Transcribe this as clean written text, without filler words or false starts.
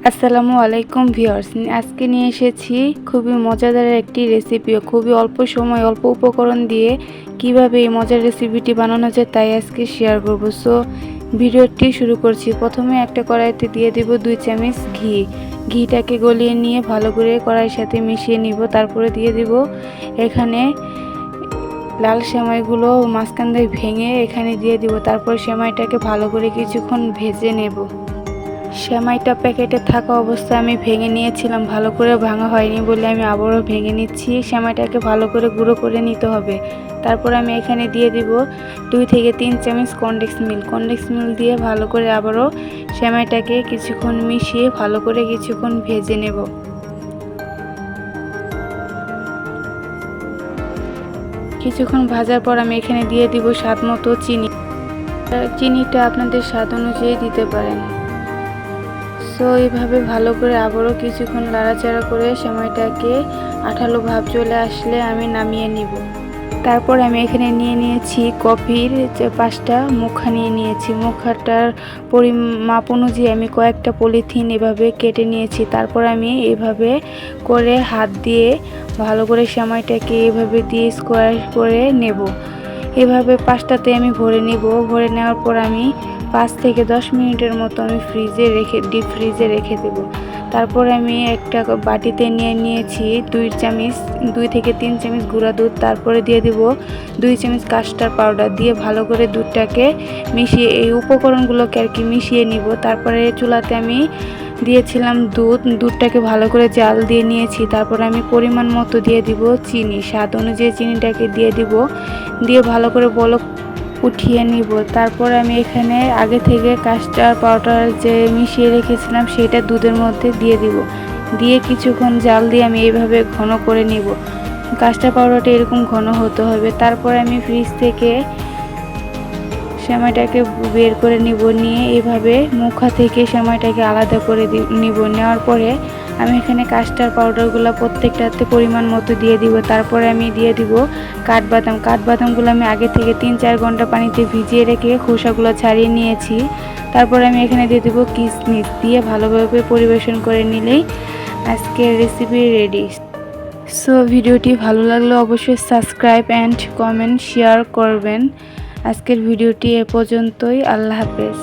আসসালামু আলাইকুম ভিউয়ার্স, আজকে নিয়ে এসেছি খুবই মজাদার একটি রেসিপি। খুবই অল্প সময় অল্প উপকরণ দিয়ে কিভাবে এই মজার রেসিপিটি বানানো যায় তাই আজকে শেয়ার করব। সো ভিডিওটি শুরু করছি। প্রথমে একটা কড়াইতে দিয়ে দেব 2 চামচ ঘি। ঘিটাকে গলিয়ে নিয়ে ভালো করে কড়াইয়ের সাথে মিশিয়ে নিব। তারপরে দিয়ে দেব এখানে লাল সেমাইগুলো মাঝখান দিয়ে ভেঙে এখানে দিয়ে দিব। তারপর সেমাইটাকে ভালো করে কিছুক্ষণ ভেজে নেব। সেমাইটা প্যাকেটে থাকা অবস্থায় আমি ভেঙে নিয়েছিলাম, ভালো করে ভাঙা হয়নি বলে আমি আবারও ভেঙে নিচ্ছি। সেমাইটাকে ভালো করে গুঁড়ো করে নিতে হবে। তারপর আমি এখানে দিয়ে দিব 2 থেকে 3 চামচ কনডেন্স মিল্ক দিয়ে ভালো করে আবারও সেমাইটাকে কিছুক্ষণ মিশিয়ে ভালো করে কিছুক্ষণ ভেজে নেব। কিছুক্ষণ ভাজার পর আমি এখানে দিয়ে দিব স্বাদ মতো চিনি। চিনিটা আপনাদের স্বাদ অনুযায়ী দিতে পারেন। সো এইভাবে ভালো করে আবারও কিছুক্ষণ নাড়াচাড়া করে সেমাইটাকে আঠালো ভাব চলে আসলে আমি নামিয়ে নিব। তারপর আমি এখানে নিয়ে নিয়েছি কফির 5টা মুখা নিয়ে নিয়েছি। মুখাটার পরিমাপ অনুযায়ী আমি কয়েকটা পলিথিন এভাবে কেটে নিয়েছি। তারপর আমি এভাবে করে হাত দিয়ে ভালো করে সেমাইটাকে এভাবে দিয়ে স্কোয়ার করে নেব। এভাবে 5টাতে আমি ভরে নিব। ভরে নেওয়ার পর আমি 5 থেকে 10 মিনিটের মতো আমি ডিপ ফ্রিজে রেখে দেব। তারপর আমি একটা বাটিতে নিয়ে নিয়েছি 2 থেকে 3 চামচ গুঁড়া দুধ। তারপরে দিয়ে দেব 2 চামচ কাস্টার্ড পাউডার দিয়ে ভালো করে দুধটাকে মিশিয়ে এই উপকরণগুলোকে আর কি মিশিয়ে নিব। তারপরে চুলাতে আমি দিয়েছিলাম দুধটাকে ভালো করে জাল দিয়ে নিয়েছি। তারপর আমি পরিমাণ মতো দিয়ে দিব চিনি, স্বাদ অনুযায়ী চিনিটাকে দিয়ে দিব। দিয়ে ভালো করে বলক উঠিয়ে নিব। তারপর আমি এখানে আগে থেকে কাস্টার্ড পাউডার যে মিশিয়ে রেখেছিলাম সেটা দুধের মধ্যে দিয়ে দিব। দিয়ে কিছুক্ষণ জাল দিয়ে আমি এইভাবে ঘন করে নিব। কাস্টার্ড পাউডারটা এরকম ঘন হতে হবে। তারপর আমি ফ্রিজ থেকে সেমাইটাকে বের করে নিব। নিয়ে এইভাবে মুখা থেকে সেমাইটাকে আলাদা করে নিব। নেওয়ার পরে আমি এখানে কাস্টার্ড পাউডারগুলো প্রত্যেকটাতে পরিমাণ মতো দিয়ে দিব। তারপরে আমি দিয়ে দিব কাঠবাদামগুলো আমি আগে থেকে 3-4 ঘন্টা পানিতে ভিজিয়ে রেখে খোসাগুলো ছাড়িয়ে নিয়েছি। তারপরে আমি এখানে দিয়ে দিব কিশমিশ। দিয়ে ভালোভাবে পরিবেশন করে নিলেই আজকের রেসিপি রেডি। সো ভিডিওটি ভালো লাগলে অবশ্যই সাবস্ক্রাইব অ্যান্ড কমেন্ট শেয়ার করবেন। আজকের ভিডিওটি এ পর্যন্তই। আল্লাহ হাফেজ।